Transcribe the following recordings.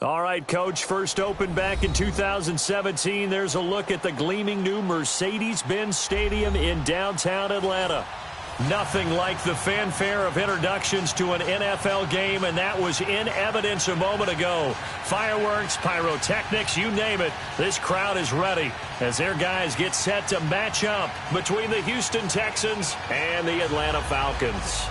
All right, Coach, first opened back in 2017. There's a look at the gleaming new Mercedes-Benz Stadium in downtown Atlanta. Nothing like the fanfare of introductions to an NFL game, and that was in evidence a moment ago. Fireworks, pyrotechnics, you name it. This crowd is ready as their guys get set to match up between the Houston Texans and the Atlanta Falcons.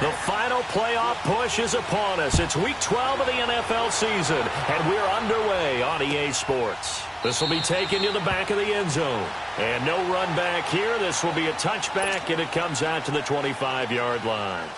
The final playoff push is upon us. It's Week 12 of the NFL season, and we're underway on EA Sports. This will be taken to the back of the end zone. And no run back here. This will be a touchback, and it comes out to the 25-yard line.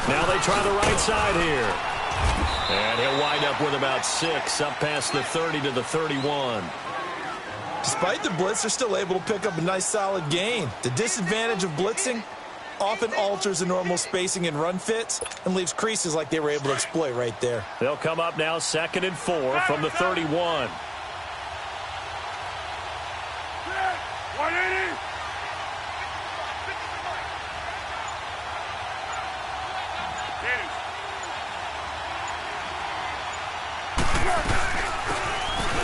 Now they try the right side here. And he'll wind up with about 6, up past the 30 to the 31. Despite the blitz, they're still able to pick up a nice solid gain. The disadvantage of blitzing often alters the normal spacing and run fits and leaves creases like they were able to exploit right there. They'll come up now 2nd and 4 from the 31.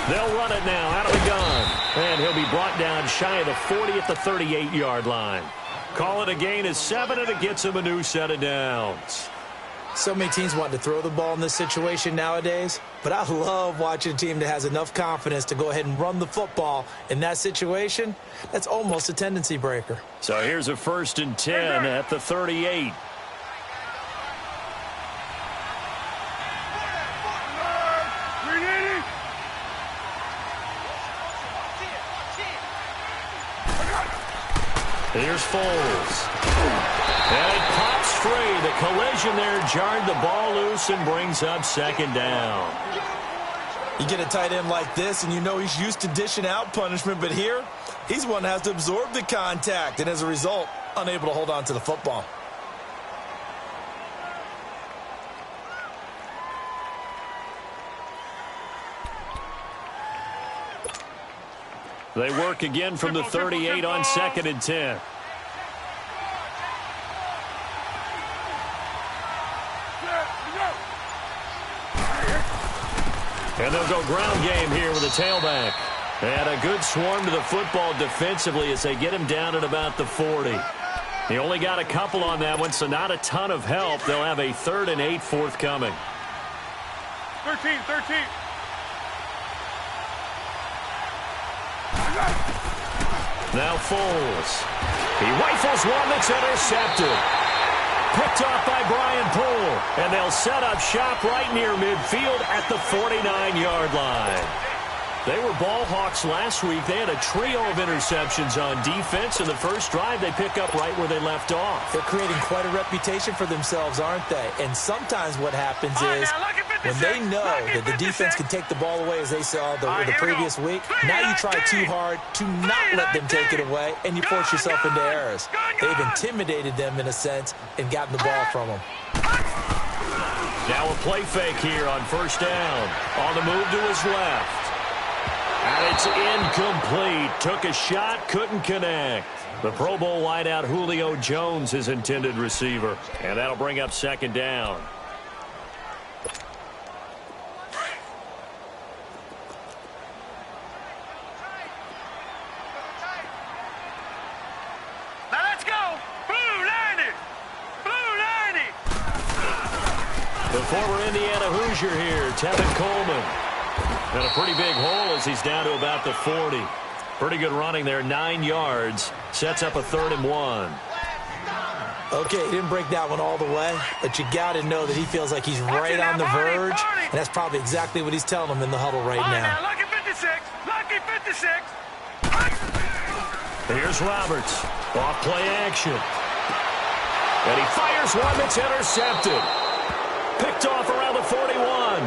They'll run it now out of the gun. And he'll be brought down shy of the 40 at the 38-yard line. Call it a gain of 7, and it gets him a new set of downs. So many teams want to throw the ball in this situation nowadays, but I love watching a team that has enough confidence to go ahead and run the football in that situation. That's almost a tendency breaker. So here's a 1st and 10 at the 38. Here's Foles. And it pops free. The collision there jarred the ball loose and brings up 2nd down. You get a tight end like this, and you know he's used to dishing out punishment, but here, he's one that has to absorb the contact, and as a result, unable to hold on to the football. They work again from the 38 on 2nd and 10. And they'll go ground game here with a tailback. And a good swarm to the football defensively as they get him down at about the 40. He only got a couple on that one, so not a ton of help. They'll have a 3rd and 8 forthcoming. 13. Now Foles. He rifles one that's intercepted. Picked off by Brian Poole. And they'll set up shop right near midfield at the 49-yard line. They were ball hawks last week. They had a trio of interceptions on defense. In the first drive, they pick up right where they left off. They're creating quite a reputation for themselves, aren't they? And sometimes what happens is when they know that the defense can take the ball away, as they saw the previous week, now you try too hard to not let them take it away, and you force yourself into errors. They've intimidated them in a sense and gotten the ball from them. Now a play fake here on 1st down. On the move to his left. And it's incomplete. Took a shot, couldn't connect. The Pro Bowl wideout Julio Jones, his intended receiver. And that'll bring up 2nd down. Now let's go. Blue 90. Blue 90. The former Indiana Hoosier here, Tevin Coleman. And a pretty big hole as he's down to about the 40. Pretty good running there, 9 yards. Sets up a 3rd and 1. Okay, he didn't break that one all the way, but you got to know that he feels like he's right on the verge, and that's probably exactly what he's telling them in the huddle right now. Lucky 56. Lucky 56. Here's Roberts. Off play action. And he fires one that's intercepted. Picked off around the 41.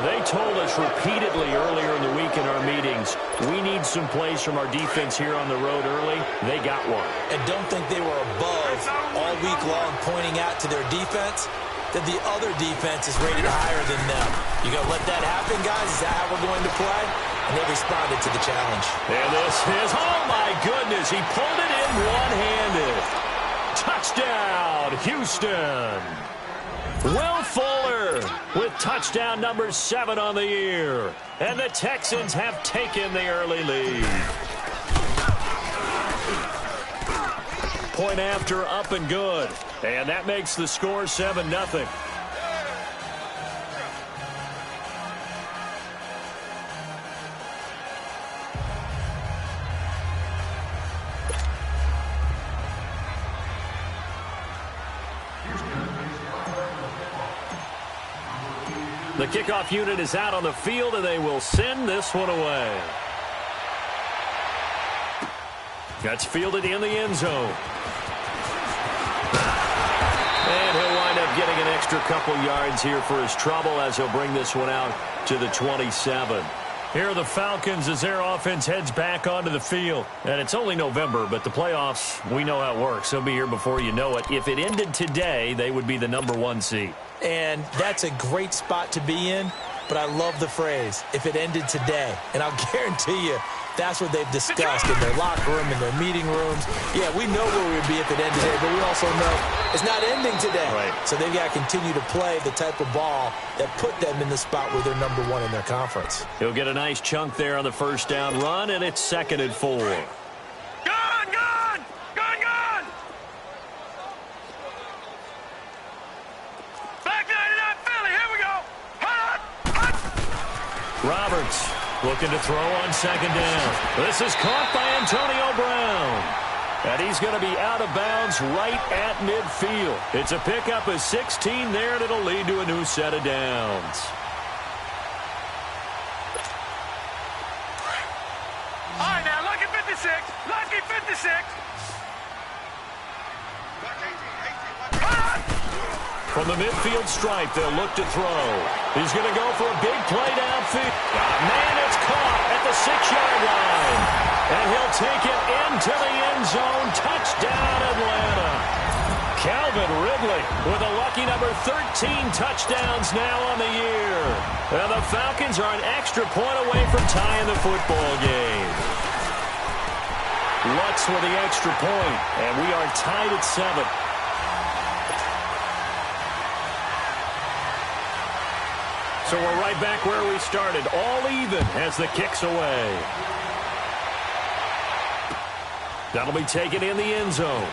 They told us repeatedly earlier in the week in our meetings, we need some plays from our defense here on the road early. They got one. And don't think they were above all week long pointing out to their defense that the other defense is rated higher than them. You going to let that happen, guys? Is that how we're going to play? And they responded to the challenge. And this is, oh my goodness, he pulled it in one-handed. Touchdown, Houston. Will Fuller with touchdown number 7 on the year. And the Texans have taken the early lead. Point after, up and good. And that makes the score 7-0. The kickoff unit is out on the field, and they will send this one away. That's fielded in the end zone. And he'll wind up getting an extra couple yards here for his trouble as he'll bring this one out to the 27. Here are the Falcons as their offense heads back onto the field. And it's only November, but the playoffs, we know how it works. They'll be here before you know it. If it ended today, they would be the number 1 seed. And that's a great spot to be in, but I love the phrase, if it ended today. And I'll guarantee you, that's what they've discussed in their locker room, in their meeting rooms. Yeah, we know where we would be if it ended today, but we also know it's not ending today. Right. So they've got to continue to play the type of ball that put them in the spot where they're number 1 in their conference. He'll get a nice chunk there on the first down run, and it's 2nd and 4. Roberts looking to throw on 2nd down. This is caught by Antonio Brown. And he's going to be out of bounds right at midfield. It's a pickup of 16 there, and it'll lead to a new set of downs. All right, now, lucky 56. Lucky 56. From the midfield stripe, they'll look to throw. He's going to go for a big play downfield. Man, it's caught at the 6-yard line. And he'll take it into the end zone. Touchdown, Atlanta. Calvin Ridley with a lucky number 13 touchdowns now on the year. And the Falcons are an extra point away from tying the football game. Lutz with the extra point, and we are tied at 7. So we're right back where we started, all even as the kick's away. That'll be taken in the end zone.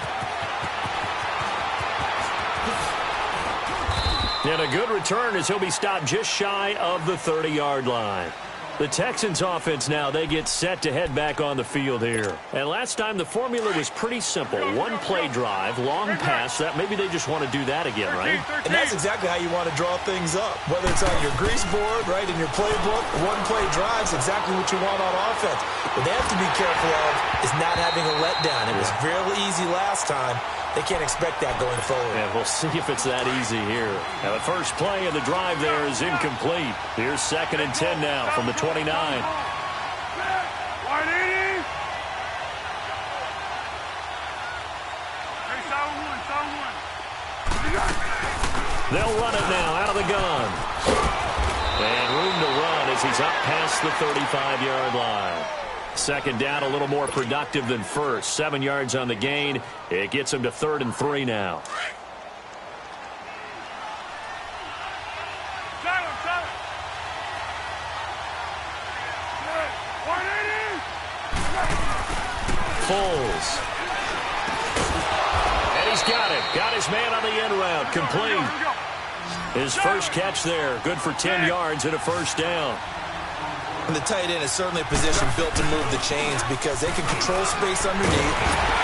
And a good return as he'll be stopped just shy of the 30-yard line. The Texans offense now, they get set to head back on the field here. And last time the formula was pretty simple. One play drive, long pass. That maybe they just want to do that again, right? And that's exactly how you want to draw things up. Whether it's on your grease board, right, in your playbook, one play drive's exactly what you want on offense. What they have to be careful of is not having a letdown. It was fairly easy last time. They can't expect that going forward. Yeah, we'll see if it's that easy here. Now, the first play of the drive there is incomplete. Here's 2nd and 10 now from the 29. They'll run it now out of the gun. And room to run as he's up past the 35-yard line. 2nd down, a little more productive than first. 7 yards on the gain. It gets him to 3rd and 3 now. Foles. And he's got it. Got his man on the end route. Complete. His first catch there. Good for 10 yards and a first down. And the tight end is certainly a position built to move the chains because they can control space underneath.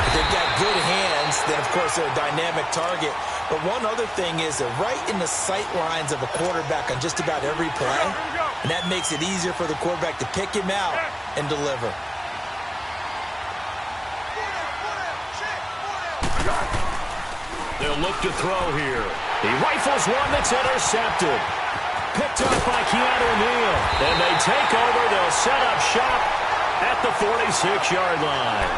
If they've got good hands, then, of course, they're a dynamic target. But one other thing is they're right in the sight lines of a quarterback on just about every play, and that makes it easier for the quarterback to pick him out and deliver. They'll look to throw here. He rifles one that's intercepted. Picked up by Keanu Neal. And they take over. They'll set up shop at the 46-yard line.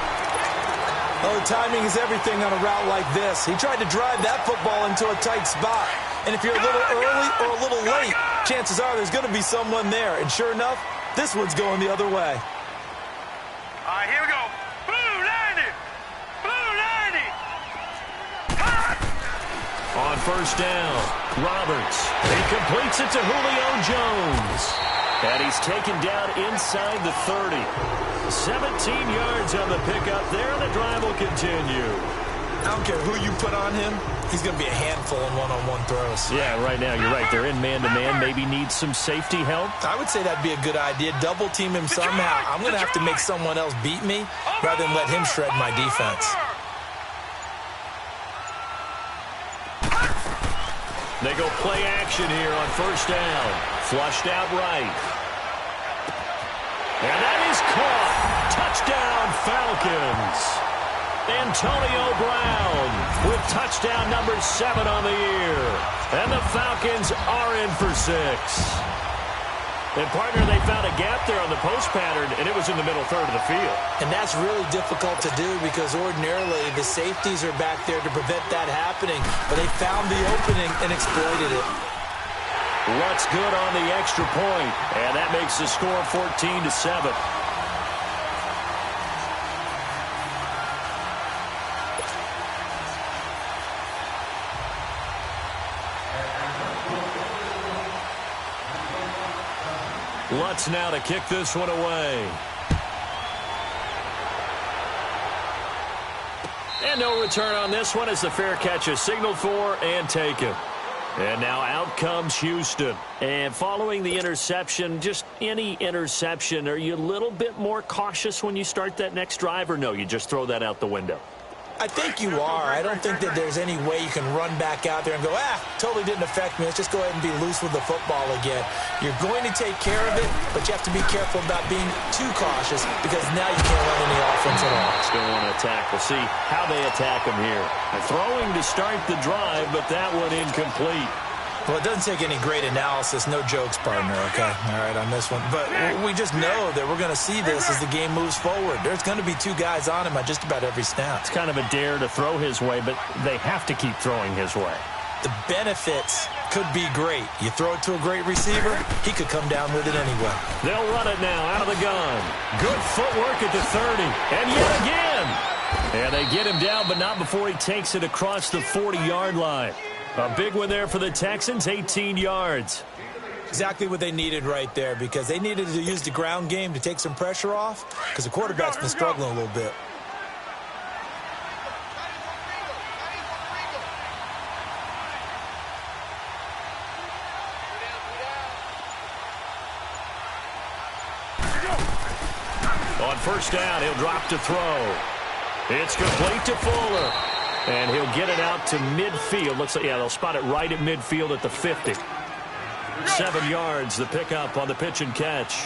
Oh, timing is everything on a route like this. He tried to drive that football into a tight spot. And if you're a little early or a little late, chances are there's going to be someone there. And sure enough, this one's going the other way. All right, here we go. Blue 90. Blue 90. On first down, Roberts. He completes it to Julio Jones. And he's taken down inside the 30. 17 yards on the pickup there, and the drive will continue. I don't care who you put on him. He's going to be a handful in one-on-one throws. Yeah, right now, you're right. They're in man-to-man. Maybe need some safety help. I would say that'd be a good idea. Double team him somehow. I'm going to have to make someone else beat me rather than let him shred my defense. They go play action here on first down. Flushed out right. And that is caught. Touchdown, Falcons. Antonio Brown with touchdown number 7 on the year. And the Falcons are in for 6. And, partner, they found a gap there on the post pattern, and it was in the middle third of the field. And that's really difficult to do because ordinarily the safeties are back there to prevent that happening. But they found the opening and exploited it. What's good on the extra point, and that makes the score 14-7. Lutz now to kick this one away. And no return on this one as the fair catch is signaled for and taken. And now out comes Houston. And following the interception, just any interception, are you a little bit more cautious when you start that next drive, or no, you just throw that out the window? I think you are. I don't think that there's any way you can run back out there and go, totally didn't affect me. Let's just go ahead and be loose with the football again. You're going to take care of it, but you have to be careful about being too cautious because now you can't run any offense at all. Still want to attack. We'll see how they attack them here. Throwing to start the drive, but that one incomplete. Well, it doesn't take any great analysis. No jokes, partner, okay? All right, on this one. But we just know that we're going to see this as the game moves forward. There's going to be 2 guys on him at just about every snap. It's kind of a dare to throw his way, but they have to keep throwing his way. The benefits could be great. You throw it to a great receiver, he could come down with it anyway. They'll run it now out of the gun. Good footwork at the 30. And yet again. And they get him down, but not before he takes it across the 40-yard line. A big one there for the Texans, 18 yards. Exactly what they needed right there because they needed to use the ground game to take some pressure off because the quarterback's been struggling a little bit. On first down, he'll drop to throw. It's complete to Fuller. And he'll get it out to midfield. Looks like, yeah, they'll spot it right at midfield at the 50. 7 yards, the pickup on the pitch and catch.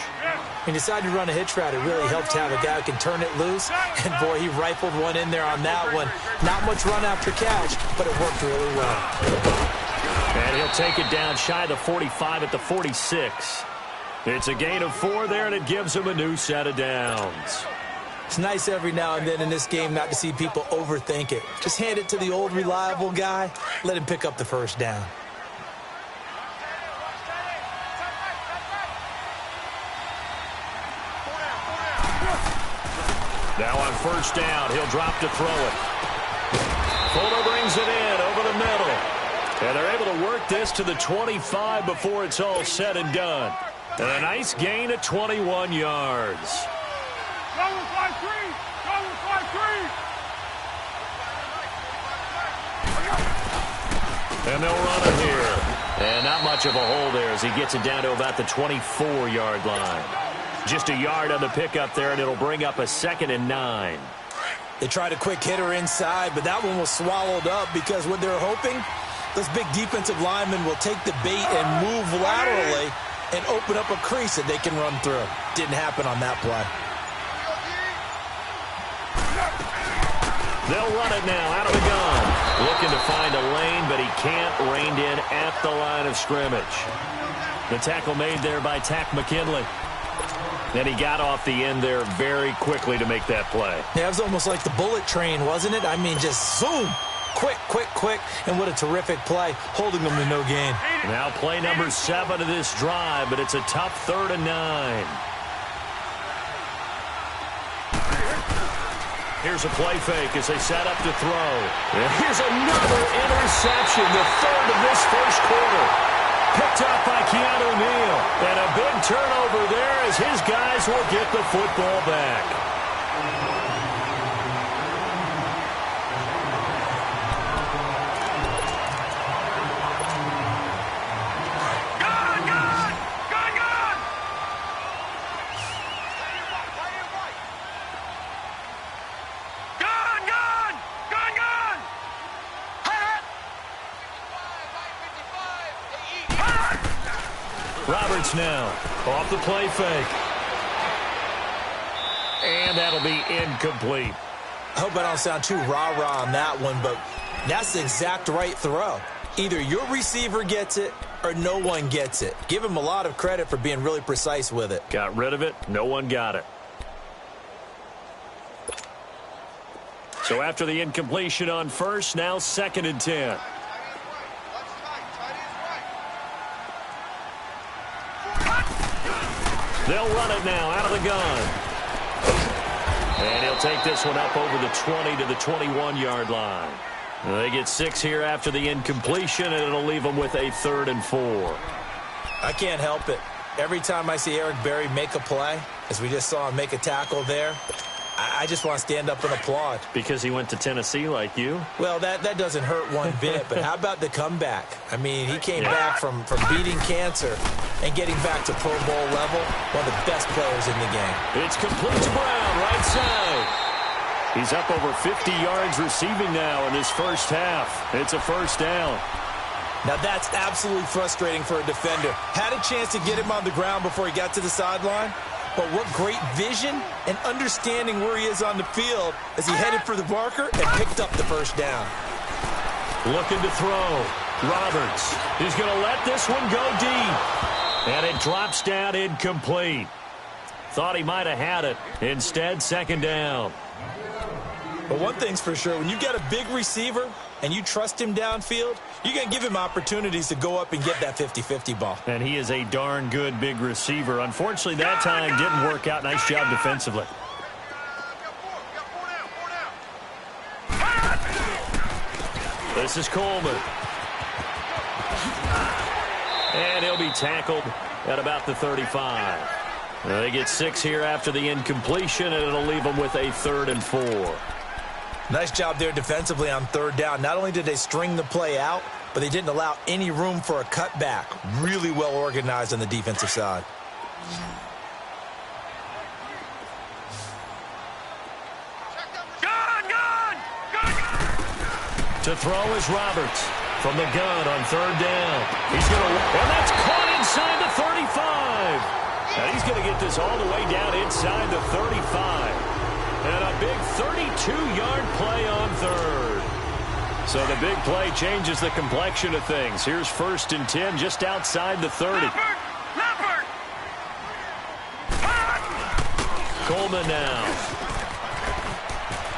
He decided to run a hitch route. It really helped to have a guy who can turn it loose. And, boy, he rifled one in there on that one. Not much run after catch, but it worked really well. And he'll take it down shy of the 45 at the 46. It's a gain of 4 there, and it gives him a new set of downs. It's nice every now and then in this game not to see people overthink it. Just hand it to the old reliable guy. Let him pick up the first down. Now on first down, he'll drop to throw it. Fuller brings it in over the middle. And they're able to work this to the 25 before it's all said and done. And a nice gain of 21 yards. And they'll run it here. And not much of a hole there as he gets it down to about the 24-yard line. Just a yard on the pickup there, and it'll bring up a 2nd and 9. They tried a quick hitter inside, but that one was swallowed up because what they're hoping, those big defensive linemen will take the bait and move laterally and open up a crease that they can run through. Didn't happen on that play. They'll run it now out of the gun. Looking to find a lane, but he can't. Reined in at the line of scrimmage. The tackle made there by Tack McKinley. And he got off the end there very quickly to make that play. Yeah, it was almost like the bullet train, wasn't it? I mean, just zoom. Quick, quick, quick. And what a terrific play, holding them to no gain. Now play number 7 of this drive, but it's a tough 3rd and 9. Here's a play fake as they set up to throw. And here's another interception, the 3rd of this first quarter. Picked up by Keanu Neal. And a big turnover there as his guys will get the football back. Roberts now off the play fake. And that'll be incomplete. I hope I don't sound too rah-rah on that one, but that's the exact right throw. Either your receiver gets it or no one gets it. Give him a lot of credit for being really precise with it. Got rid of it. No one got it. So after the incompletion on first, now 2nd and 10. They'll run it now out of the gun. And he'll take this one up over the 20 to the 21-yard line. They get 6 here after the incompletion, and it'll leave them with a 3rd and 4. I can't help it. Every time I see Eric Berry make a play, as we just saw him make a tackle there, I just want to stand up and applaud. Because he went to Tennessee like you? Well, that doesn't hurt one bit, but how about the comeback? I mean, he came back from beating cancer and getting back to Pro Bowl level, one of the best players in the game. It's complete to Brown, right side. He's up over 50 yards receiving now in this first half. It's a first down. Now, that's absolutely frustrating for a defender. Had a chance to get him on the ground before he got to the sideline. But what great vision and understanding where he is on the field as he headed for the marker and picked up the first down. Looking to throw. Roberts is going to let this one go deep. And it drops down incomplete. Thought he might have had it. Instead, 2nd down. But one thing's for sure, when you got a big receiver and you trust him downfield, you're going to give him opportunities to go up and get that 50-50 ball. And he is a darn good big receiver. Unfortunately, that time didn't work out. Nice job defensively. This is Coleman. And he'll be tackled at about the 35. They get 6 here after the incompletion, and it'll leave them with a 3rd and 4. Nice job there defensively on 3rd down. Not only did they string the play out, but they didn't allow any room for a cutback. Really well organized on the defensive side. To throw is Roberts from the gun on 3rd down. He's going to, and that's caught inside the 35. And he's going to get this all the way down inside the 35. And a big 32-yard play on 3rd. So the big play changes the complexion of things. Here's 1st and 10 just outside the 30. Coleman now.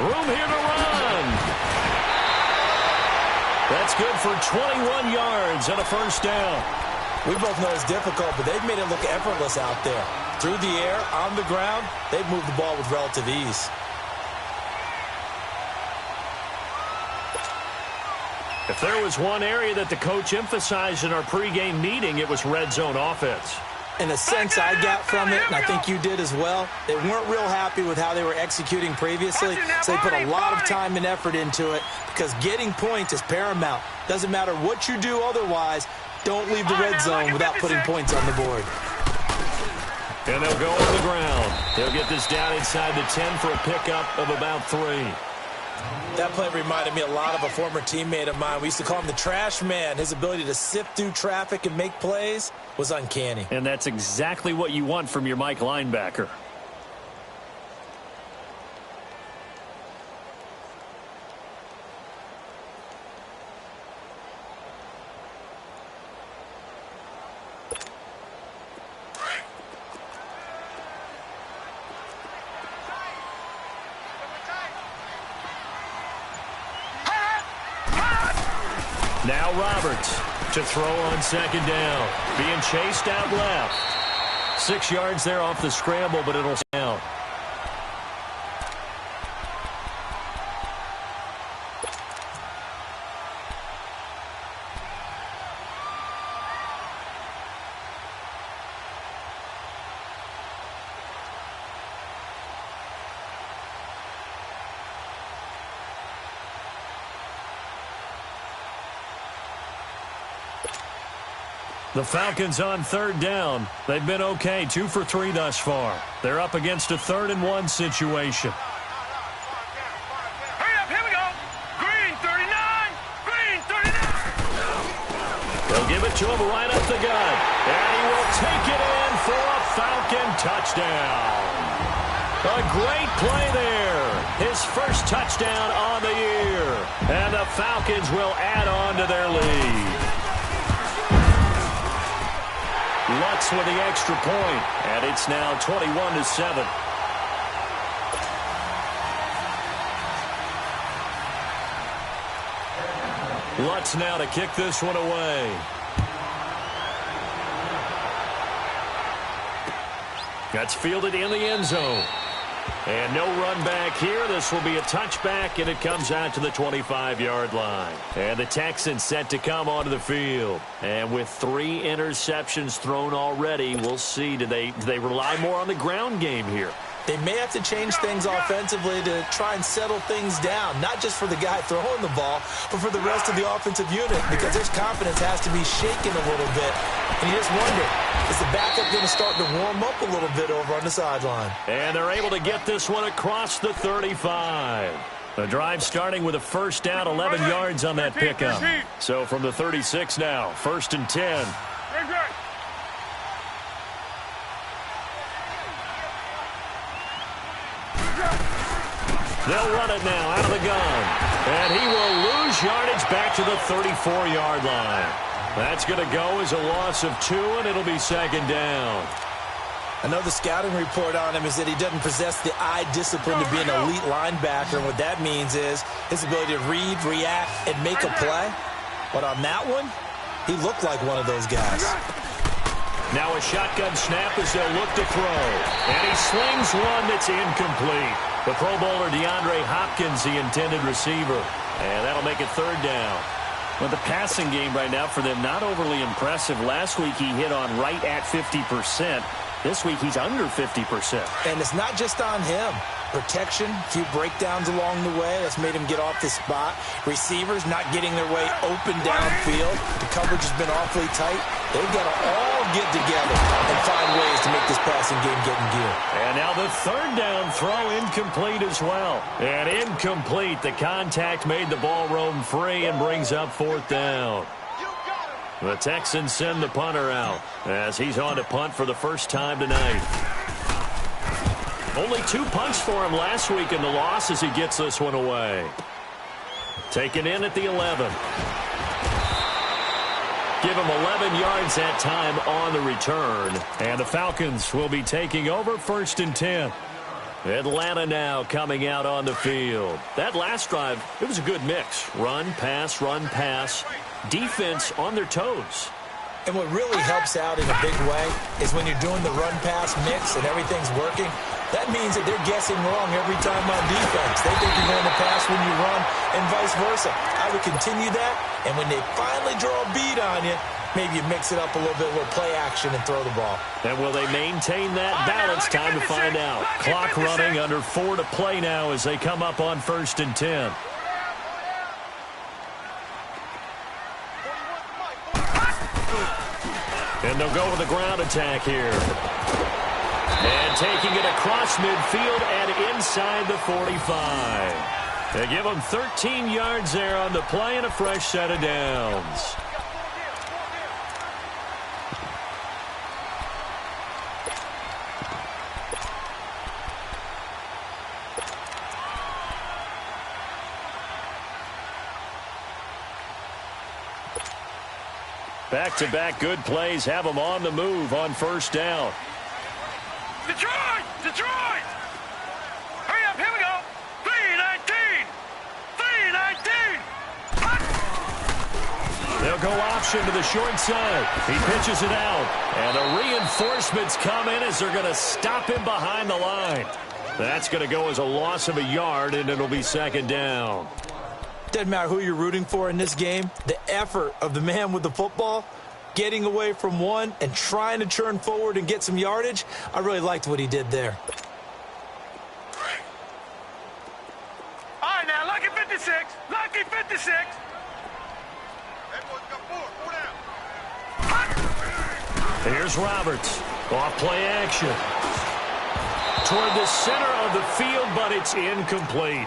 Room here to run. That's good for 21 yards and a first down. We both know it's difficult, but they've made it look effortless out there. Through the air, on the ground, they've moved the ball with relative ease. If there was one area that the coach emphasized in our pregame meeting, it was red zone offense. And the sense I got from it, and I think you did as well, they weren't real happy with how they were executing previously, so they put a lot of time and effort into it because getting points is paramount. Doesn't matter what you do otherwise, don't leave the red zone without putting points on the board. And they'll go on the ground. They'll get this down inside the 10 for a pickup of about 3. That play reminded me a lot of a former teammate of mine. We used to call him the trash man. His ability to sift through traffic and make plays was uncanny. And that's exactly what you want from your Mike linebacker. Now Roberts to throw on second down. Being chased out left. 6 yards there off the scramble, but it'll stay out. The Falcons on third down. They've been okay, 2 for 3 thus far. They're up against a 3rd-and-1 situation. Hurry up, here we go. Green 39, green 39. They'll give it to him right up the gut. And he will take it in for a Falcon touchdown. A great play there. His first touchdown on the year. And the Falcons will add on to their lead. Lutz with the extra point, and it's now 21-7. Lutz now to kick this one away. That's fielded in the end zone. And no run back here. This will be a touchback, and it comes out to the 25-yard line. And the Texans set to come onto the field. And with 3 interceptions thrown already, we'll see. Do they rely more on the ground game here? They may have to change things offensively to try and settle things down, not just for the guy throwing the ball, but for the rest of the offensive unit, because his confidence has to be shaken a little bit. And you just wonder, is the backup going to start to warm up a little bit over on the sideline? And they're able to get this one across the 35. The drive starting with a first down, 11 yards on that pickup. So from the 36 now, 1st and 10. They'll run it now out of the gun. And he will lose yardage back to the 34-yard line. That's going to go as a loss of 2, and it'll be 2nd down. I know the scouting report on him is that he doesn't possess the eye discipline to be an elite linebacker. And what that means is his ability to read, react, and make a play. But on that one, he looked like one of those guys. Now a shotgun snap as they'll look to throw. And he slings one that's incomplete. The Pro Bowler DeAndre Hopkins, the intended receiver. And that'll make it 3rd down. Well, the passing game right now for them, not overly impressive. Last week he hit on right at 50%. This week he's under 50%. And it's not just on him. Protection, a few breakdowns along the way. That's made him get off the spot. Receivers not getting their way open downfield. The coverage has been awfully tight. They've got to all get together and find ways to make this passing game get in gear. And now the 3rd down throw incomplete as well. And incomplete. The contact made the ball roam free and brings up 4th down. The Texans send the punter out as he's on to punt for the first time tonight. Only 2 punts for him last week in the loss as he gets this one away. Taken in at the 11. Give him 11 yards that time on the return. And the Falcons will be taking over 1st and 10. Atlanta now coming out on the field. That last drive, it was a good mix. Run, pass, run, pass. Defense on their toes. And what really helps out in a big way is when you're doing the run-pass mix and everything's working, that means that they're guessing wrong every time on defense. They think you're going to pass when you run and vice versa. I would continue that, and when they finally draw a bead on you, maybe you mix it up a little bit with play action and throw the ball. And will they maintain that balance? Time to find out. Clock running, under 4 to play now as they come up on 1st and 10. And they'll go with the ground attack here. And taking it across midfield and inside the 45. They give them 13 yards there on the play and a fresh set of downs. Back-to-back good plays have them on the move on 1st down. Detroit! Detroit! Hurry up, here we go! 3-19! 3-19! go option to the short side. He pitches it out. And the reinforcements come in as they're going to stop him behind the line. That's going to go as a loss of a yard, and it'll be second down. Doesn't matter who you're rooting for in this game. The effort of the man with the football, getting away from one and trying to churn forward and get some yardage, I really liked what he did there. All right, now, lucky 56. Lucky 56. Here's Roberts. Off play action. Toward the center of the field, but it's incomplete.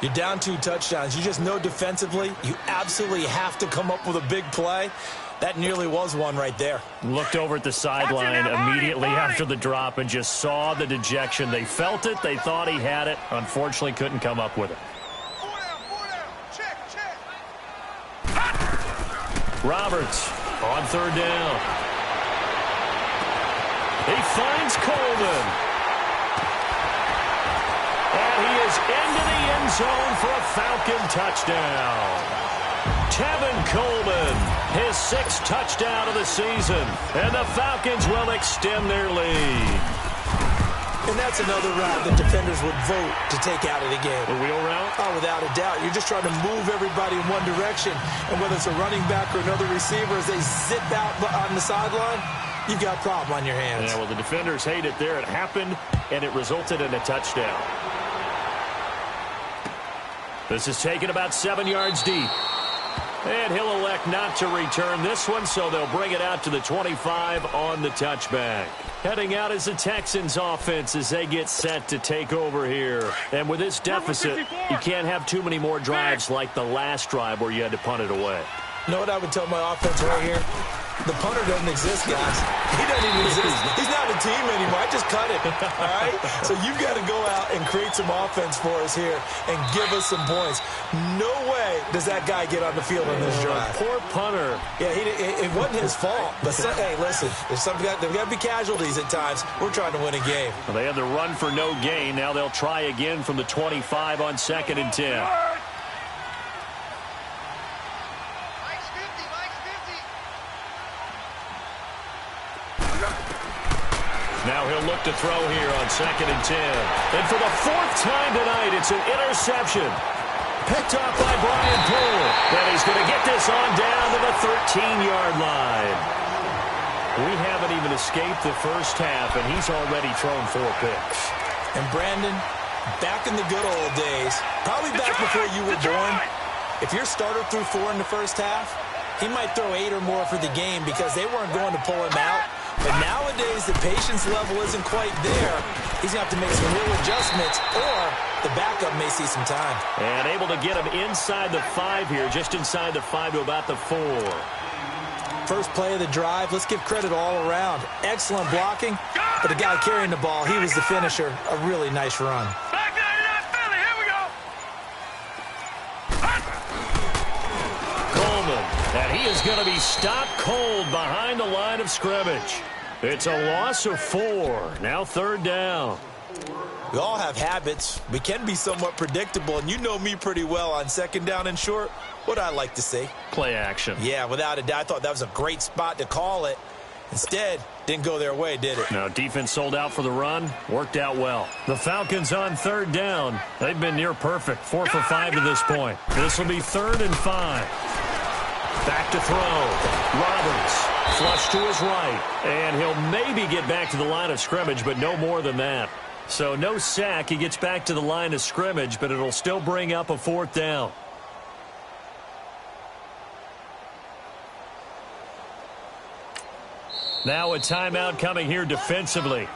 You're down 2 touchdowns. You just know defensively you absolutely have to come up with a big play. That nearly was one right there. Looked over at the sideline immediately after the drop and just saw the dejection. They felt it. They thought he had it. Unfortunately, couldn't come up with it. Roberts on third down. He finds Coleman. And he is into the end zone for a Falcon touchdown. Tevin Coleman, his 6th touchdown of the season. And the Falcons will extend their lead. And that's another route that defenders would vote to take out of the game. The wheel route? Oh, without a doubt. You're just trying to move everybody in one direction. And whether it's a running back or another receiver, as they zip out on the sideline, you've got a problem on your hands. Yeah, well, the defenders hate it there. It happened, and it resulted in a touchdown. This is taken about 7 yards deep. And he'll elect not to return this one, so they'll bring it out to the 25 on the touchback. Heading out is the Texans offense as they get set to take over here. And with this deficit, you can't have too many more drives like the last drive where you had to punt it away. You know what I would tell my offense right here? The punter doesn't exist, guys. He doesn't even exist. He's not a team anymore. I just cut it, all right? So you've got to go out and create some offense for us here and give us some points. No way does that guy get on the field on this drive. Poor punter. Yeah, it wasn't his fault. But, hey, listen, there's got to be casualties at times. We're trying to win a game. Well, they had the run for no gain. Now they'll try again from the 25 on 2nd and 10. Now he'll look to throw here on 2nd and 10. And for the 4th time tonight, it's an interception. Picked off by Brian Poole. And he's going to get this on down to the 13-yard line. We haven't even escaped the first half, and he's already thrown 4 picks. And Brandon, back in the good old days, probably back before you were born, if your starter threw 4 in the first half, he might throw 8 or more for the game because they weren't going to pull him out. But nowadays, the patience level isn't quite there. He's going to have to make some real adjustments, or the backup may see some time. And able to get him inside the 5 here, just inside the 5 to about the 4. First play of the drive, let's give credit all around. Excellent blocking, but the guy carrying the ball, he was the finisher. A really nice run. Back there, that's Philly. Here we go. Coleman, and he is going to be stopped cold behind the line of scrimmage. It's a loss of 4. Now 3rd down. We all have habits. We can be somewhat predictable, and you know me pretty well on 2nd down and short. What I like to see. Play action. Yeah, without a doubt. I thought that was a great spot to call it. Instead, didn't go their way, did it? No, defense sold out for the run. Worked out well. The Falcons on 3rd down. They've been near perfect. 4 for 5 to this point. This will be 3rd and 5. Back to throw. Roberts. Flush to his right. And he'll maybe get back to the line of scrimmage, but no more than that. So no sack. He gets back to the line of scrimmage, but it'll still bring up a 4th down. Now a timeout coming here defensively.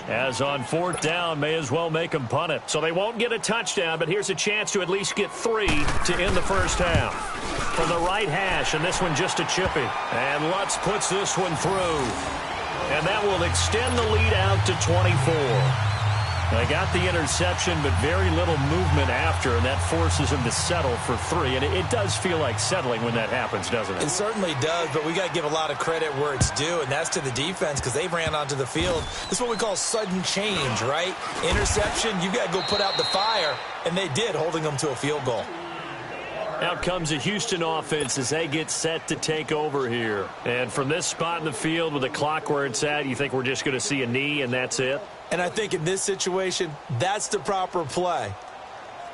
As on 4th down, may as well make them punt it. So they won't get a touchdown, but here's a chance to at least get 3 to end the first half. From the right hash, and this one just a chippy. And Lutz puts this one through. And that will extend the lead out to 24. They got the interception, but very little movement after, and that forces him to settle for 3. And it does feel like settling when that happens, doesn't it? It certainly does, but we got to give a lot of credit where it's due, and that's to the defense because they ran onto the field. This is what we call sudden change, right? Interception, you got to go put out the fire, and they did, holding them to a field goal. Out comes the Houston offense as they get set to take over here. And from this spot in the field with the clock where it's at, you think we're just going to see a knee and that's it? And I think in this situation, that's the proper play.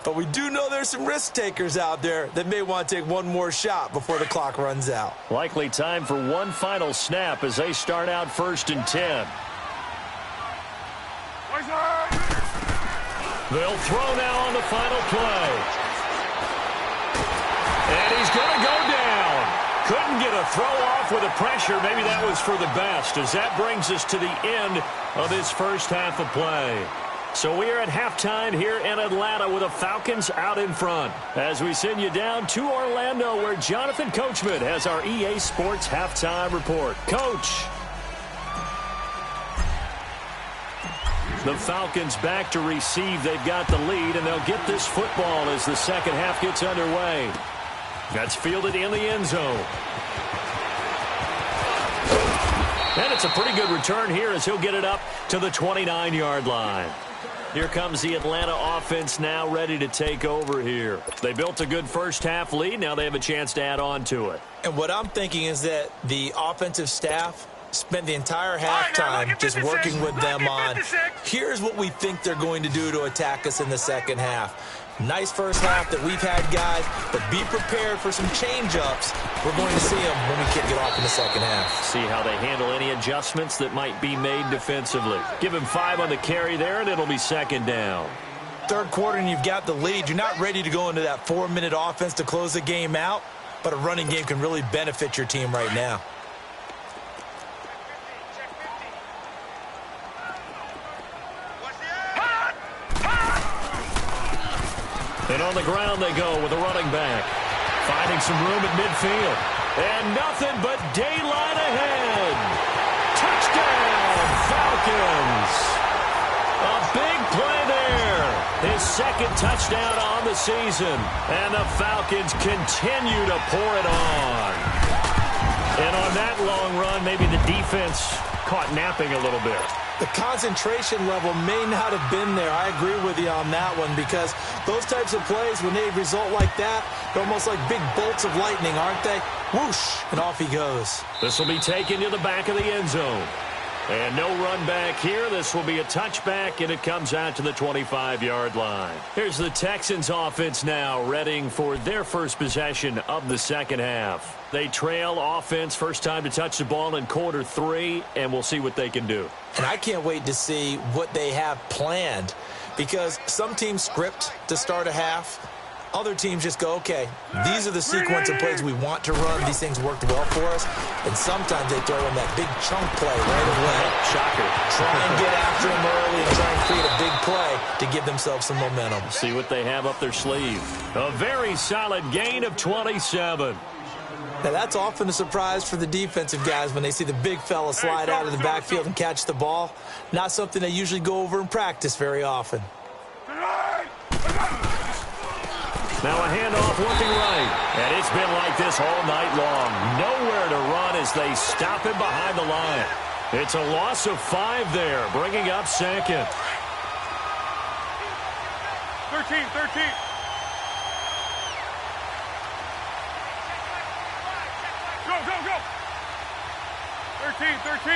But we do know there's some risk takers out there that may want to take one more shot before the clock runs out. Likely time for one final snap as they start out 1st and 10. They'll throw now on the final play. And he's going to go down. Couldn't get a throw off with the pressure. Maybe that was for the best, as that brings us to the end of this first half of play. So we are at halftime here in Atlanta with the Falcons out in front. As we send you down to Orlando, where Jonathan Coachman has our EA Sports halftime report. Coach. The Falcons back to receive. They've got the lead, and they'll get this football as the second half gets underway. That's fielded in the end zone. And it's a pretty good return here as he'll get it up to the 29-yard line. Here comes the Atlanta offense now ready to take over here. They built a good first half lead. Now they have a chance to add on to it. And what I'm thinking is that the offensive staff spent the entire halftime just working with them on, here's what we think they're going to do to attack us in the second half. Nice first half that we've had, guys, but be prepared for some change-ups. We're going to see them when we kick it off in the second half. See how they handle any adjustments that might be made defensively. Give him 5 on the carry there, and it'll be second down. Third quarter, and you've got the lead. You're not ready to go into that 4-minute offense to close the game out, but a running game can really benefit your team right now. And on the ground they go with a running back. Finding some room at midfield. And nothing but daylight ahead. Touchdown, Falcons. A big play there. His second touchdown on the season. And the Falcons continue to pour it on. And on that long run, maybe the defense caught napping a little bit. The concentration level may not have been there. I agree with you on that one, because those types of plays, when they result like that, they're almost like big bolts of lightning, aren't they? Whoosh, and off he goes. This will be taken to the back of the end zone. And no run back here. This will be a touchback, and it comes out to the 25-yard line. Here's the Texans offense now, readying for their first possession of the second half. They trail offense, first time to touch the ball in quarter 3, and we'll see what they can do. And I can't wait to see what they have planned, because some teams script to start a half. Other teams just go, okay, these are the sequence of plays we want to run. These things worked well for us. And sometimes they throw in that big chunk play right away. Shocker. Try and get after them early and try and create a big play to give themselves some momentum. See what they have up their sleeve. A very solid gain of 27. Now, that's often a surprise for the defensive guys when they see the big fella slide out of the backfield and catch the ball. Not something they usually go over in practice very often. Now a handoff looking right. And it's been like this all night long. Nowhere to run as they stop him behind the line. It's a loss of 5 there, bringing up second. 13. Go. 13.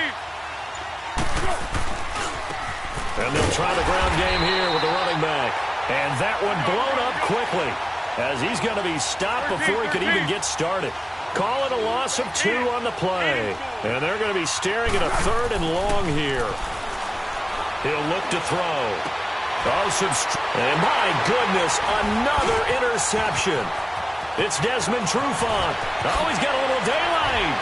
And they'll try the ground game here with the running back. And that one blown up quickly, as he's going to be stopped before he could even get started. Call it a loss of 2 on the play. And they're going to be staring at a 3rd and long here. He'll look to throw. And my goodness, another interception. It's Desmond Trufant. Oh, he's got a little daylight.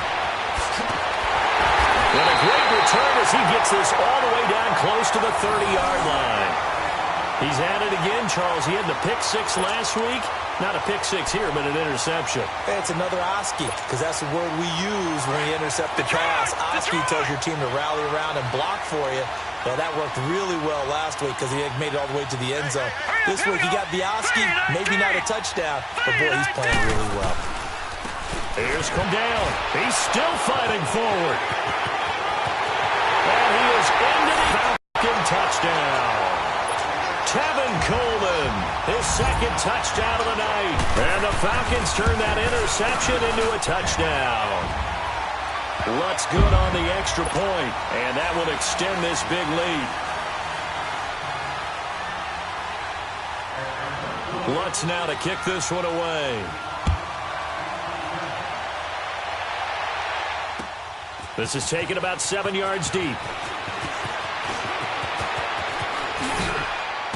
And a great return as he gets this all the way down close to the 30-yard line. He's at it again, Charles. He had the pick 6 last week. Not a pick 6 here, but an interception. Hey, it's another Oski, because that's the word we use when we intercept the pass. Oski tells your team to rally around and block for you. Well, that worked really well last week because he had made it all the way to the end zone. This week he got the Oski, maybe not a touchdown, but boy, he's playing really well. Here's come down. He's still fighting forward. And he is into the Falcon touchdown. Tevin Coleman, his second touchdown of the night. And the Falcons turn that interception into a touchdown. Lutz good on the extra point, and that will extend this big lead. Lutz now to kick this one away. This is taken about 7 yards deep.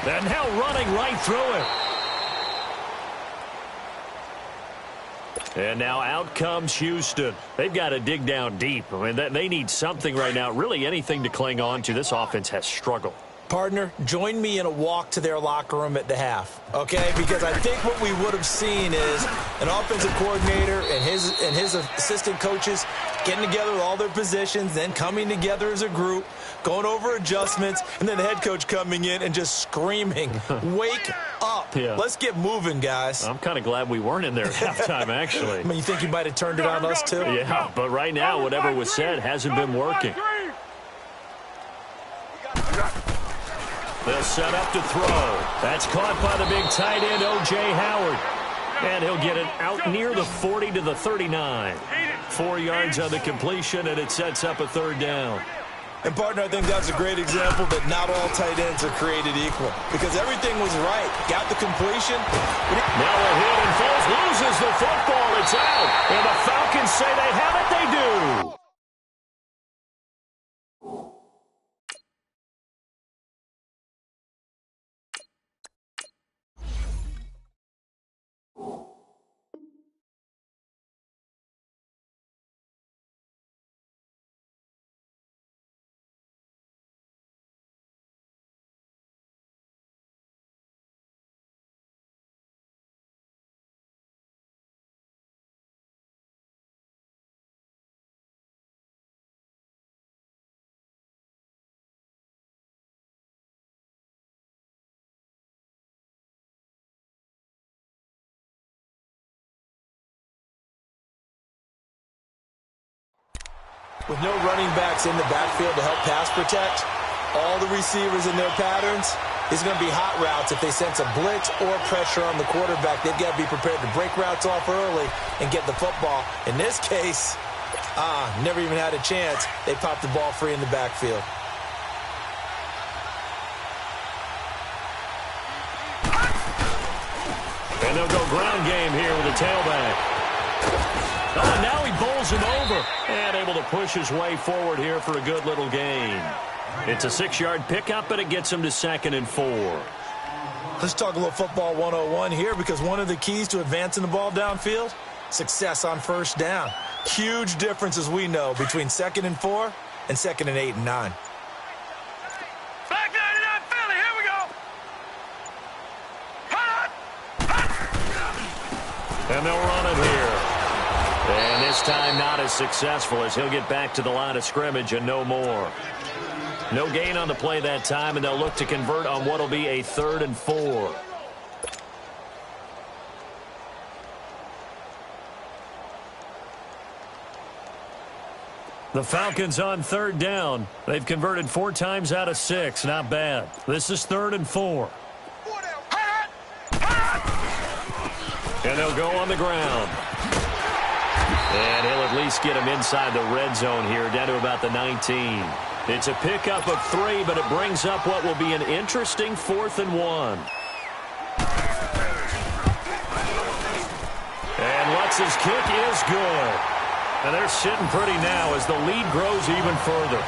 And now running right through it. And now out comes Houston. They've got to dig down deep. I mean, they need something right now, really anything to cling on to. This offense has struggled. Partner, join me in a walk to their locker room at the half, okay? Because I think what we would have seen is an offensive coordinator and his assistant coaches getting together with all their positions, then coming together as a group, going over adjustments, and then the head coach coming in and just screaming, wake up. Yeah. Let's get moving, guys. I'm kind of glad we weren't in there at halftime, actually. I mean, you think you might have turned it on us, too? Yeah, but right now, whatever was said hasn't been working. They'll set up to throw. That's caught by the big tight end, O.J. Howard. And he'll get it out near the 40 to the 39. 4 yards on the completion, and it sets up a third down. And, partner, I think that's a great example that not all tight ends are created equal. Because everything was right. Got the completion. Now a hit and Foles loses the football. It's out. And the Falcons say they have it. They do. With no running backs in the backfield to help pass protect, all the receivers in their patterns, it's going to be hot routes if they sense a blitz or pressure on the quarterback. They've got to be prepared to break routes off early and get the football. In this case, never even had a chance. They popped the ball free in the backfield. And they'll go ground game here with a tailback. Oh, and now he bowls him over. And able to push his way forward here for a good little gain. It's a 6-yard pickup, and it gets him to 2nd and 4. Let's talk a little football 101 here, because one of the keys to advancing the ball downfield, success on first down. Huge difference, as we know, between 2nd and 4 and 2nd and 8 and 9. Back 99 Philly, here we go. And they'll run it here. And this time not as successful, as he'll get back to the line of scrimmage and no more. No gain on the play that time, and they'll look to convert on what will be a 3rd and 4. The Falcons on 3rd down. They've converted 4 times out of 6. Not bad. This is 3rd and 4. And they'll go on the ground. And he'll at least get him inside the red zone here, down to about the 19. It's a pickup of 3, but it brings up what will be an interesting 4th and 1. And Lutz's kick is good. And they're sitting pretty now as the lead grows even further.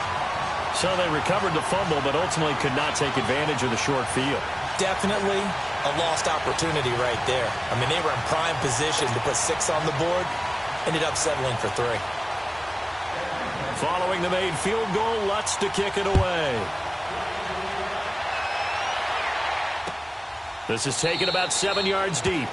So they recovered the fumble, but ultimately could not take advantage of the short field. Definitely a lost opportunity right there. I mean, they were in prime position to put 6 on the board. Ended up settling for 3. Following the made field goal, Lutz to kick it away. This is taken about 7 yards deep.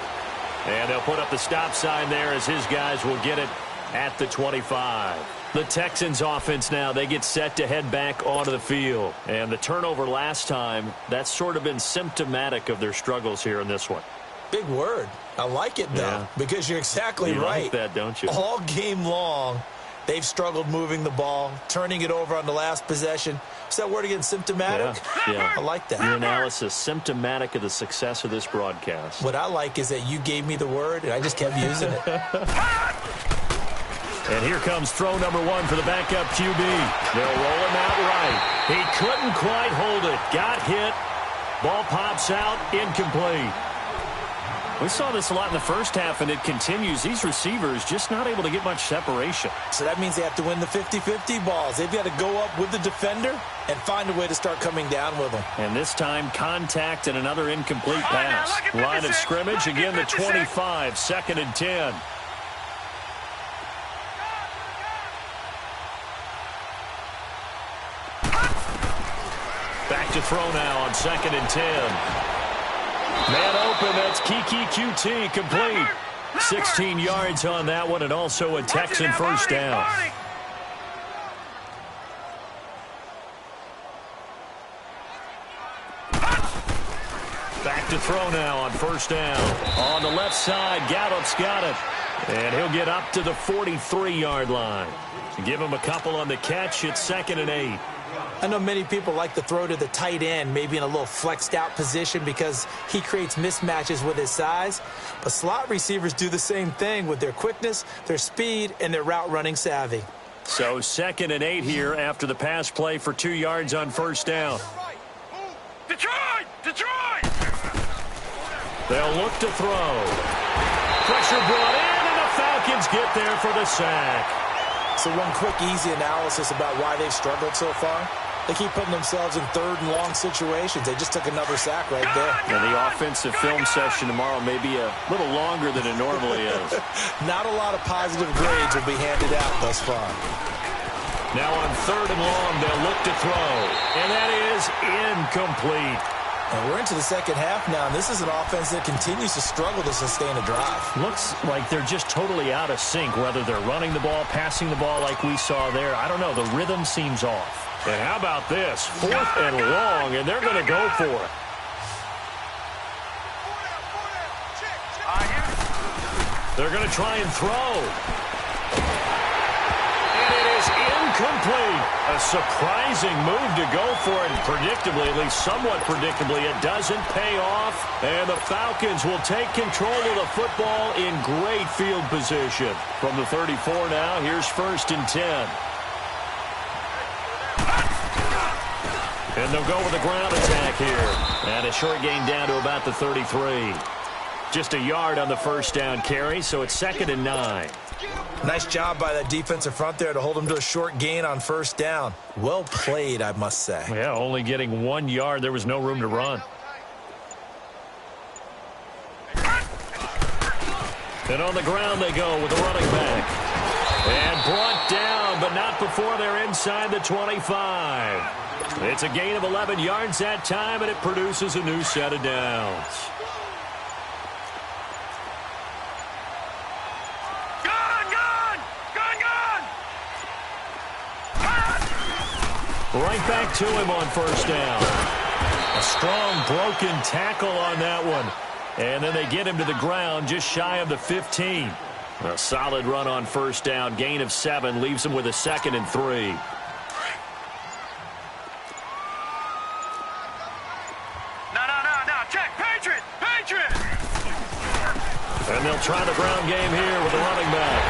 And they'll put up the stop sign there as his guys will get it at the 25. The Texans offense now, they get set to head back onto the field. And the turnover last time, that's sort of been symptomatic of their struggles here in this one. Big word. I like it, though, because you're exactly right. You like that, don't you? All game long, they've struggled moving the ball, turning it over on the last possession. What's that word again? Symptomatic? Yeah. I like that. Your analysis, symptomatic of the success of this broadcast. What I like is that you gave me the word, and I just kept using it. And here comes throw number 1 for the backup QB. They'll roll him out right. He couldn't quite hold it. Got hit. Ball pops out. Incomplete. We saw this a lot in the first half, and it continues. These receivers just not able to get much separation. So that means they have to win the 50-50 balls. They've got to go up with the defender and find a way to start coming down with them. And this time, contact and another incomplete pass. Line of scrimmage, again the 25, 2nd and 10. Back to throw now on 2nd and 10. Man open, that's Kiki QT, complete. 16 yards on that one, and also a Texan first down. Back to throw now on 1st down. On the left side, Gallup's got it. And he'll get up to the 43-yard line. Give him a couple on the catch. It's 2nd and 8. I know many people like to throw to the tight end, maybe in a little flexed out position because he creates mismatches with his size. But slot receivers do the same thing with their quickness, their speed, and their route running savvy. So 2nd and 8 here after the pass play for 2 yards on 1st down. Detroit! Detroit! They'll look to throw. Pressure brought in, and the Falcons get there for the sack. So one quick, easy analysis about why they've struggled so far. They keep putting themselves in 3rd and long situations. They just took another sack right there. And the offensive film session tomorrow may be a little longer than it normally is. Not a lot of positive grades will be handed out thus far. Now on 3rd and long, they'll look to throw. And that is incomplete. And we're into the second half now, and this is an offense that continues to struggle to sustain a drive. Looks like they're just totally out of sync, whether they're running the ball, passing the ball like we saw there. I don't know. The rhythm seems off. And how about this? 4th and long, and they're going to go for it. They're going to try and throw. And it is incomplete. A surprising move to go for it. And predictably, at least somewhat predictably, it doesn't pay off. And the Falcons will take control of the football in great field position. From the 34 now, here's 1st and 10. And they'll go with a ground attack here. And a short gain down to about the 33. Just a yard on the 1st down carry, so it's 2nd and 9. Nice job by that defensive front there to hold them to a short gain on 1st down. Well played, I must say. Yeah, only getting 1 yard. There was no room to run. And on the ground they go with the running back. And brought down, but not before they're inside the 25. It's a gain of 11 yards that time, and it produces a new set of downs. Right back to him on 1st down. A strong broken tackle on that one. And then they get him to the ground just shy of the 15. A solid run on 1st down. Gain of 7 leaves him with a 2nd and 3. And they'll try the ground game here with the running back.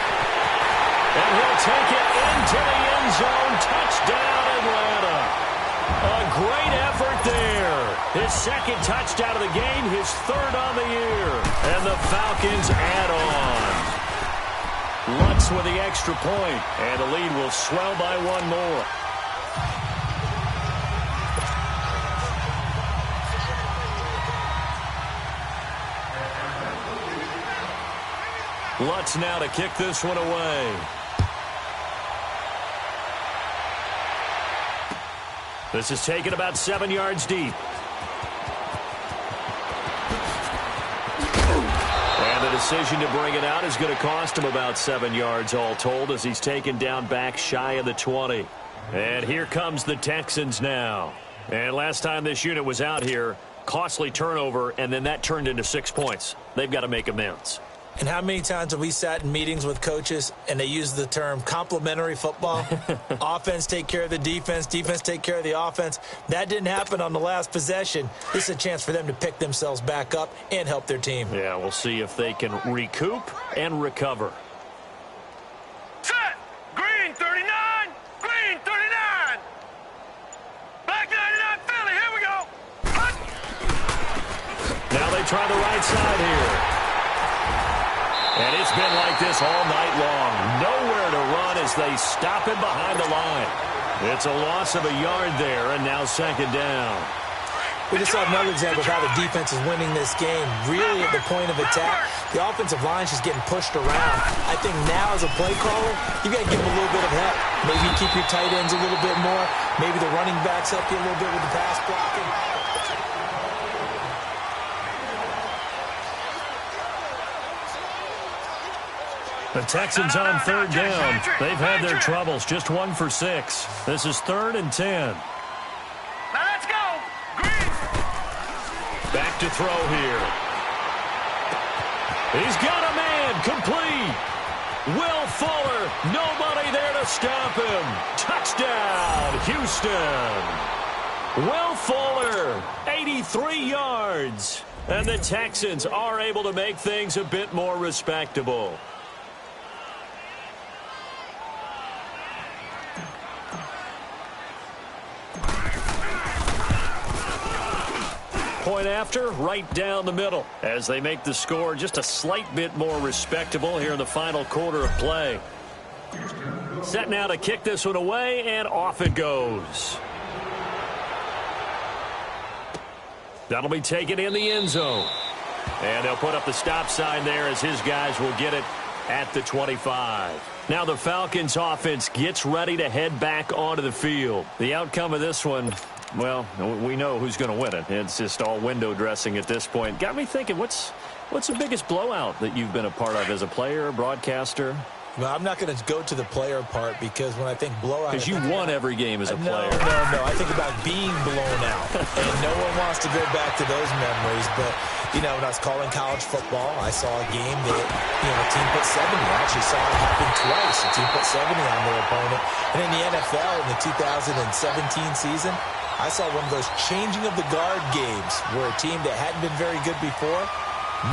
And he'll take it into the end zone. Touchdown, Atlanta. A great effort there. His 2nd touchdown of the game, his 3rd on the year. And the Falcons add on. Lutz with the extra point. And the lead will swell by 1 more. Lutz now to kick this one away. This is taken about 7 yards deep. And the decision to bring it out is going to cost him about 7 yards all told as he's taken down back shy of the 20. And here comes the Texans now. And last time this unit was out here, costly turnover, and then that turned into 6 points. They've got to make amends. And how many times have we sat in meetings with coaches and they use the term complementary football? Offense take care of the defense, defense take care of the offense. That didn't happen on the last possession. This is a chance for them to pick themselves back up and help their team. Yeah, we'll see if they can recoup and recover. Set! Green 39! Green 39! Black 99 Philly, here we go! Hut! Now they try the right side here. And it's been like this all night long. Nowhere to run as they stop him behind the line. It's a loss of a yard there, and now second down. We just saw another example of how the defense is winning this game. Really at the point of attack, the offensive line is just getting pushed around. I think now as a play caller, you got to give them a little bit of help. Maybe keep your tight ends a little bit more. Maybe the running backs help you a little bit with the pass blocking. The Texans on third down. They've had their troubles. Just 1 for 6. This is 3rd and 10. Now let's go! Green! Back to throw here. He's got a man. Complete. Will Fuller. Nobody there to stop him. Touchdown, Houston. Will Fuller, 83 yards. And the Texans are able to make things a bit more respectable. Point after, right down the middle, as they make the score just a slight bit more respectable here in the final quarter of play. Set now to kick this one away, and off it goes. That'll be taken in the end zone. And they'll put up the stop sign there as his guys will get it at the 25. Now the Falcons offense gets ready to head back onto the field. The outcome of this one, well, we know who's going to win it. It's just all window dressing at this point. Got me thinking, what's the biggest blowout that you've been a part of as a player, broadcaster? Well, I'm not going to go to the player part because when I think blowout... Because you won every game as a player. No. I think about being blown out. And no one wants to go back to those memories. But, you know, when I was calling college football, I saw a game that, a team put 70. I actually saw it happen twice. A team put 70 on their opponent. And in the NFL, in the 2017 season, I saw one of those changing of the guard games where a team that hadn't been very good before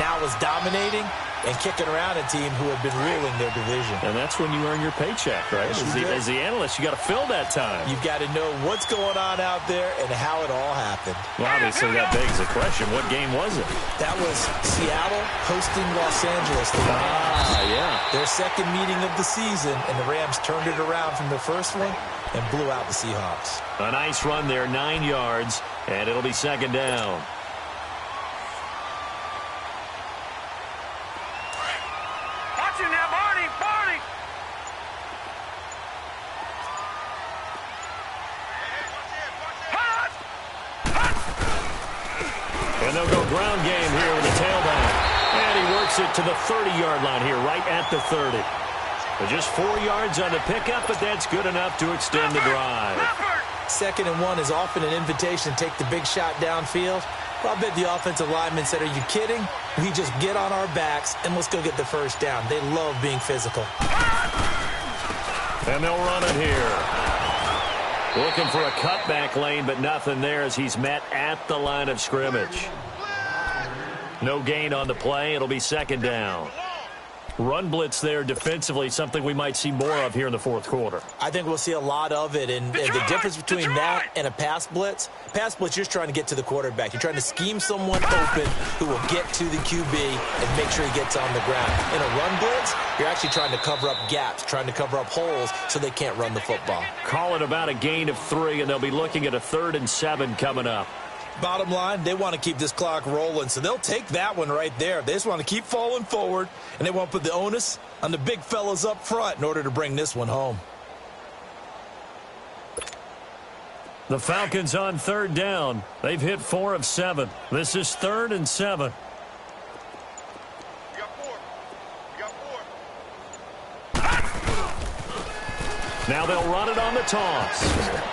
now was dominating and kicking around a team who had been ruling their division. And that's when you earn your paycheck, right? As the analyst, you got to fill that time. You've got to know what's going on out there and how it all happened. Well, obviously, that begs the question, what game was it? That was Seattle hosting Los Angeles. Their second meeting of the season, and the Rams turned it around from the first one and blew out the Seahawks. A nice run there, 9 yards, and it'll be second down. Now, Barney! And they'll go ground game here with the tailback. And he works it to the 30-yard line here, right at the 30. But just 4 yards on the pickup, but that's good enough to extend the drive. 2nd and 1 is often an invitation to take the big shot downfield. Well, I bet the offensive lineman said, are you kidding? We just get on our backs and let's go get the first down. They love being physical. And they'll run it here. Looking for a cutback lane, but nothing there as he's met at the line of scrimmage. No gain on the play. It'll be second down. Run blitz there defensively, something we might see more of here in the fourth quarter. I think we'll see a lot of it, and the difference between that and a pass blitz, you're just trying to get to the quarterback. You're trying to scheme someone open who will get to the QB and make sure he gets on the ground. In a run blitz, you're actually trying to cover up gaps, trying to cover up holes so they can't run the football. Call it about a gain of 3, and they'll be looking at a 3rd and 7 coming up. Bottom line, they want to keep this clock rolling, so they'll take that one right there. They just want to keep falling forward, and they want to put the onus on the big fellas up front in order to bring this one home. The Falcons on third down. They've hit 4 of 7. This is 3rd and 7. Now they'll run it on the toss.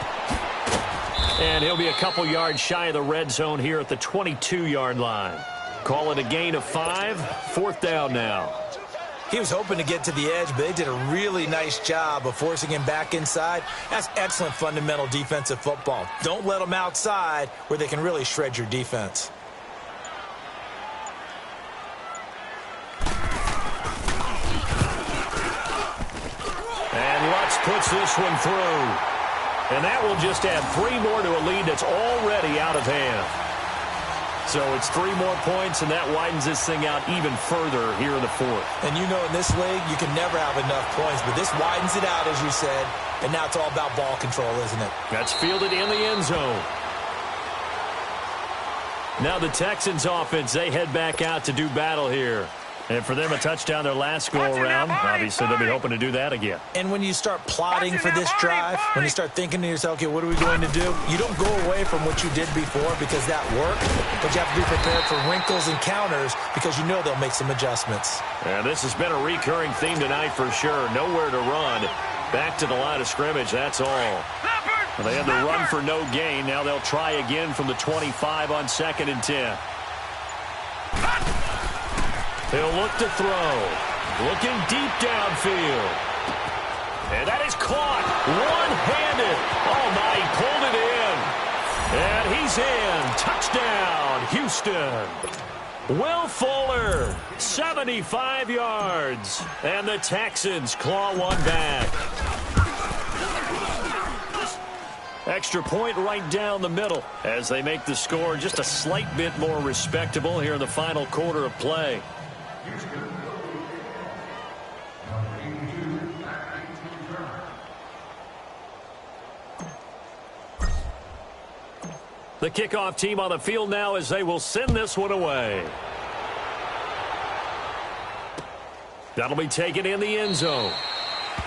And he'll be a couple yards shy of the red zone here at the 22-yard line. Call it a gain of 5. 4th down now. He was hoping to get to the edge, but they did a really nice job of forcing him back inside. That's excellent fundamental defensive football. Don't let them outside where they can really shred your defense. And Lutz puts this one through. And that will just add 3 more to a lead that's already out of hand. So it's 3 more points, and that widens this thing out even further here in the 4th. And you know in this league, you can never have enough points, but this widens it out, as you said, and now it's all about ball control, isn't it? That's fielded in the end zone. Now the Texans offense, they head back out to do battle here. And for them, a touchdown their last go-around. Obviously, they'll be hoping to do that again. And when you start plotting for this drive, when you start thinking to yourself, okay, what are we going to do? You don't go away from what you did before because that worked, but you have to be prepared for wrinkles and counters because you know they'll make some adjustments. And this has been a recurring theme tonight for sure. Nowhere to run. Back to the line of scrimmage, that's all. Well, they had the run for no gain. Now they'll try again from the 25 on 2nd and 10. He'll look to throw. Looking deep downfield. And that is caught. One-handed. Oh, my, he pulled it in. And he's in. Touchdown, Houston. Will Fuller, 75 yards. And the Texans claw one back. Extra point right down the middle as they make the score just a slight bit more respectable here in the final quarter of play. The kickoff team on the field now as they will send this one away. That'll be taken in the end zone.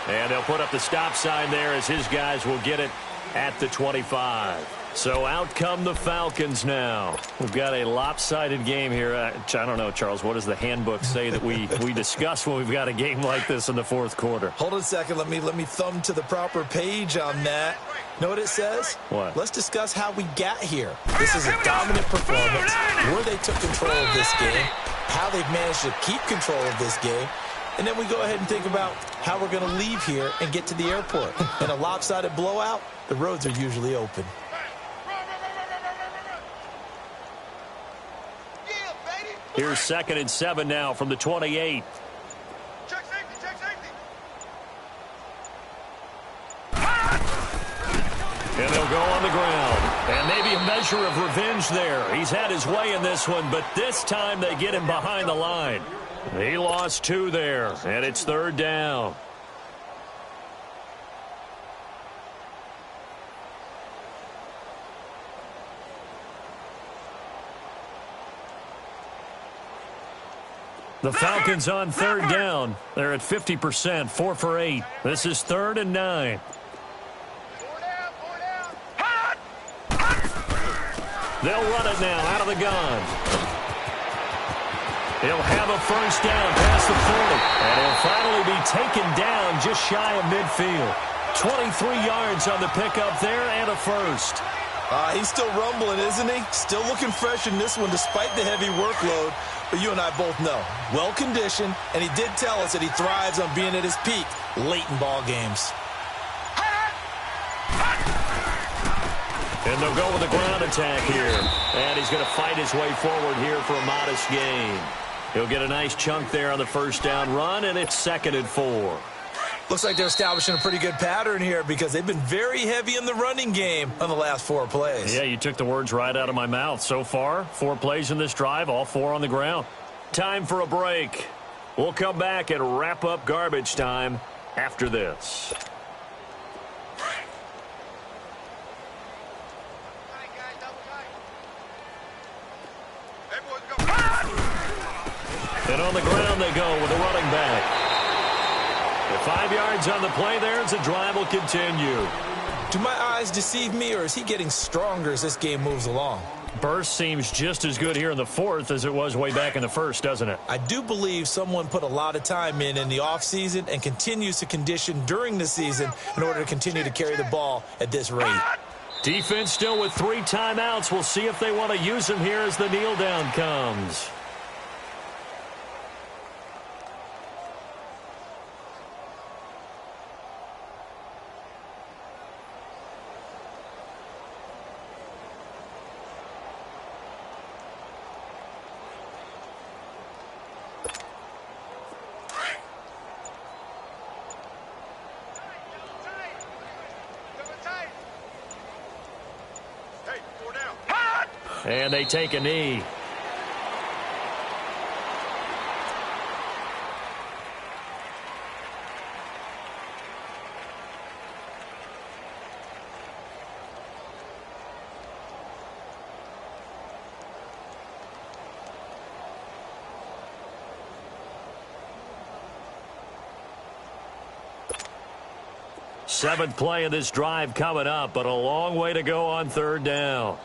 And they'll put up the stop sign there as his guys will get it at the 25. So out come the Falcons now. We've got a lopsided game here. I don't know, Charles, what does the handbook say that we discuss when we've got a game like this in the 4th quarter? Hold on a second. Let me thumb to the proper page on that. Know what it says? What? Let's discuss how we got here. This is a dominant performance, where they took control of this game, how they've managed to keep control of this game, and then we go ahead and think about how we're going to leave here and get to the airport. In a lopsided blowout, the roads are usually open. Here's 2nd and 7 now from the 28. Check safety, check safety. And they'll go on the ground. And maybe a measure of revenge there. He's had his way in this one, but this time they get him behind the line. He lost 2 there, and it's 3rd down. The Falcons on 3rd down. They're at 50%, 4 for 8. This is 3rd and 9. They'll run it now out of the gun. He'll have a first down past the 40. And he'll finally be taken down just shy of midfield. 23 yards on the pickup there and a first. He's still rumbling, isn't he? Still looking fresh in this one despite the heavy workload. But you and I both know, well-conditioned, and he did tell us that he thrives on being at his peak late in ball games. And they'll go with a ground attack here. And he's going to fight his way forward here for a modest gain. He'll get a nice chunk there on the first down run, and it's 2nd and 4. Looks like they're establishing a pretty good pattern here because they've been very heavy in the running game on the last 4 plays. Yeah, you took the words right out of my mouth. So far, 4 plays in this drive, all 4 on the ground. Time for a break. We'll come back and wrap up garbage time after this. And on the ground they go with a running back. 5 yards on the play there as the drive will continue. Do my eyes deceive me, or is he getting stronger as this game moves along? Burst seems just as good here in the 4th as it was way back in the 1st, doesn't it? I do believe someone put a lot of time in the offseason and continues to condition during the season in order to continue to carry the ball at this rate. Defense still with 3 timeouts. We'll see if they want to use them here as the kneel down comes. And they take a knee. Seventh play of this drive coming up, but a long way to go on third down.